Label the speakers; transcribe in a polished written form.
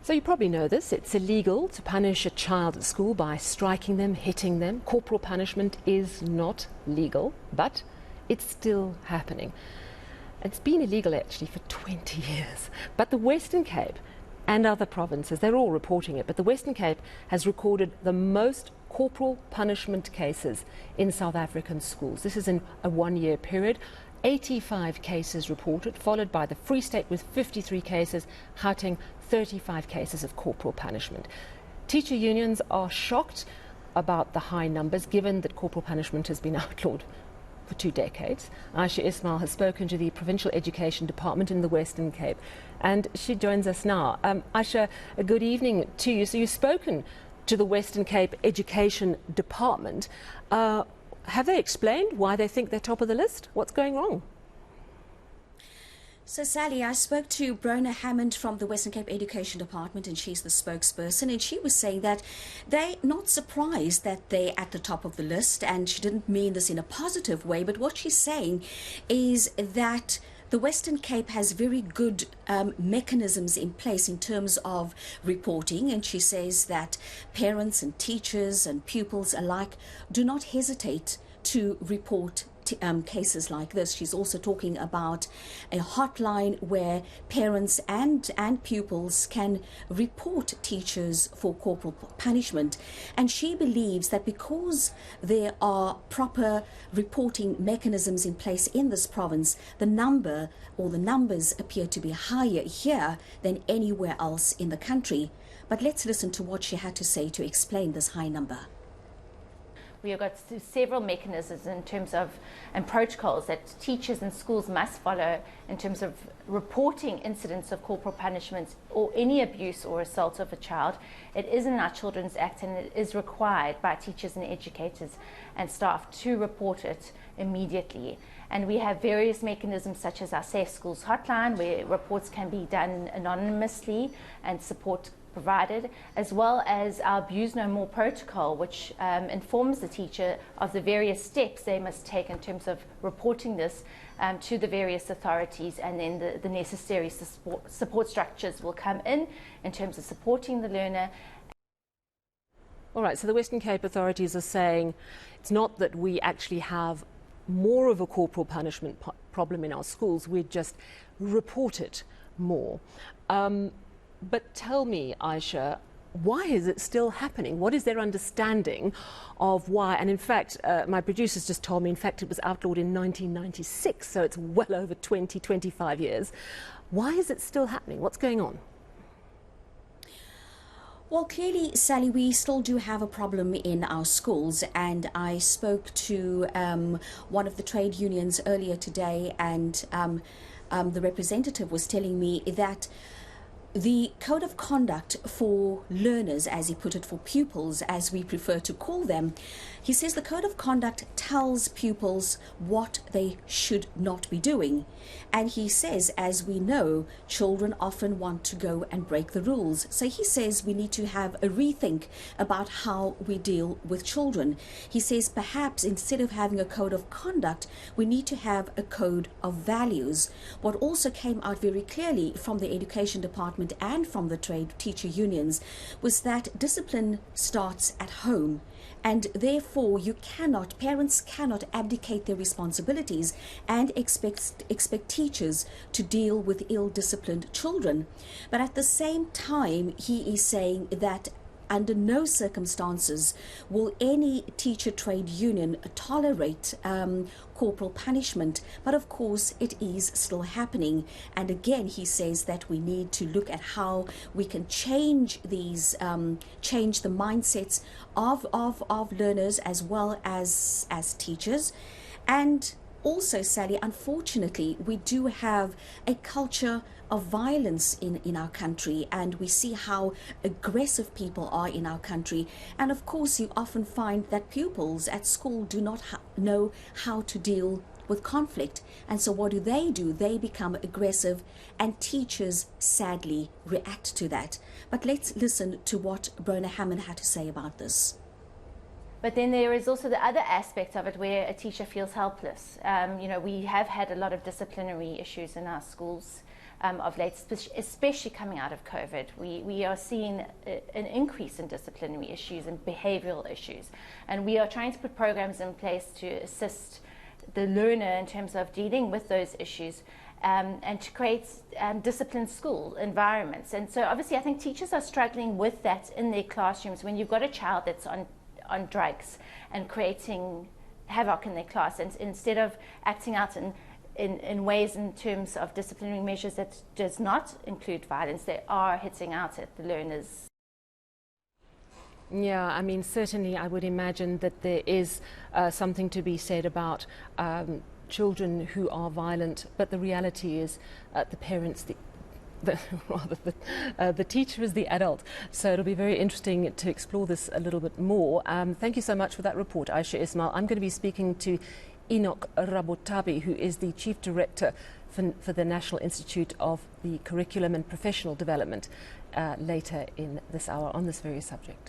Speaker 1: So you probably know this. It's illegal to punish a child at school by striking them, hitting them. Corporal punishment is not legal, but it's still happening. It's been illegal actually for 20 years. But the Western Cape and other provinces, they're all reporting it, but the Western Cape has recorded the most corporal punishment cases in South African schools. This is in a one-year period. 85 cases reported, followed by the Free State with 53 cases, Gauteng 35 cases of corporal punishment. Teacher unions are shocked about the high numbers, given that corporal punishment has been outlawed for 2 decades. Ayesha Ismail has spoken to the Provincial Education Department in the Western Cape, and she joins us now. Ayesha, a good evening to you. So you've spoken to the Western Cape Education Department. Have they explained why they think they're top of the list? What's going wrong?
Speaker 2: So, Sally, I spoke to Brona Hammond from the Western Cape Education Department, and she's the spokesperson, and she was saying that they're not surprised that they're at the top of the list, and she didn't mean this in a positive way, but what she's saying is that the Western Cape has very good mechanisms in place in terms of reporting, and she says that parents and teachers and pupils alike do not hesitate to report cases like this. She's also talking about a hotline where parents and pupils can report teachers for corporal punishment, and she believes that because there are proper reporting mechanisms in place in this province, the numbers appear to be higher here than anywhere else in the country. But let's listen to what she had to say to explain this high number.
Speaker 3: We have got several mechanisms in terms of and protocols that teachers and schools must follow in terms of reporting incidents of corporal punishment or any abuse or assault of a child. It is in our Children's Act, and it is required by teachers and educators and staff to report it immediately. And we have various mechanisms such as our Safe Schools hotline, where reports can be done anonymously and support provided, as well as our Abuse No More protocol, which informs the teacher of the various steps they must take in terms of reporting this to the various authorities, and then the necessary support structures will come in terms of supporting the learner.
Speaker 1: All right, so the Western Cape authorities are saying it's not that we actually have more of a corporal punishment problem in our schools, we just report it more. But tell me, Ayesha, why is it still happening? What is their understanding of why? And in fact, my producers just told me, in fact, it was outlawed in 1996, so it's well over 25 years. Why is it still happening? What's going on?
Speaker 2: Well, clearly, Sally, we still do have a problem in our schools, and I spoke to one of the trade unions earlier today, and the representative was telling me that the code of conduct for learners, as he put it, for pupils, as we prefer to call them, he says the code of conduct tells pupils what they should not be doing. And he says, as we know, children often want to go and break the rules. So he says we need to have a rethink about how we deal with children. He says perhaps instead of having a code of conduct, we need to have a code of values. What also came out very clearly from the Education Department and from the trade teacher unions was that discipline starts at home, and therefore parents cannot abdicate their responsibilities and expect teachers to deal with ill-disciplined children. But at the same time, he is saying that under no circumstances will any teacher trade union tolerate corporal punishment, but of course it is still happening. And again, he says that we need to look at how we can change these, change the mindsets of learners as well as teachers. And also, Sally, unfortunately, we do have a culture of violence in our country, and we see how aggressive people are in our country. And of course, you often find that pupils at school do not know how to deal with conflict. And so what do? They become aggressive, and teachers sadly react to that. But let's listen to what Brona Hammond had to say about this.
Speaker 3: But then there is also the other aspect of it where a teacher feels helpless. We have had a lot of disciplinary issues in our schools. of late, especially coming out of COVID. We are seeing an increase in disciplinary issues and behavioral issues. And we are trying to put programs in place to assist the learner in terms of dealing with those issues and to create disciplined school environments. And so obviously I think teachers are struggling with that in their classrooms when you've got a child that's on drugs and creating havoc in their class, and instead of acting out in ways in terms of disciplinary measures that does not include violence, they are hitting out at the learners.
Speaker 1: Yeah, I mean, certainly I would imagine that there is something to be said about children who are violent, but the reality is the parents, the teacher is the adult. So it'll be very interesting to explore this a little bit more. Thank you so much for that report, Ayesha Ismail. I'm going to be speaking to Enoch Rabotabi, who is the Chief Director for the National Institute of the Curriculum and Professional Development, later in this hour on this very subject.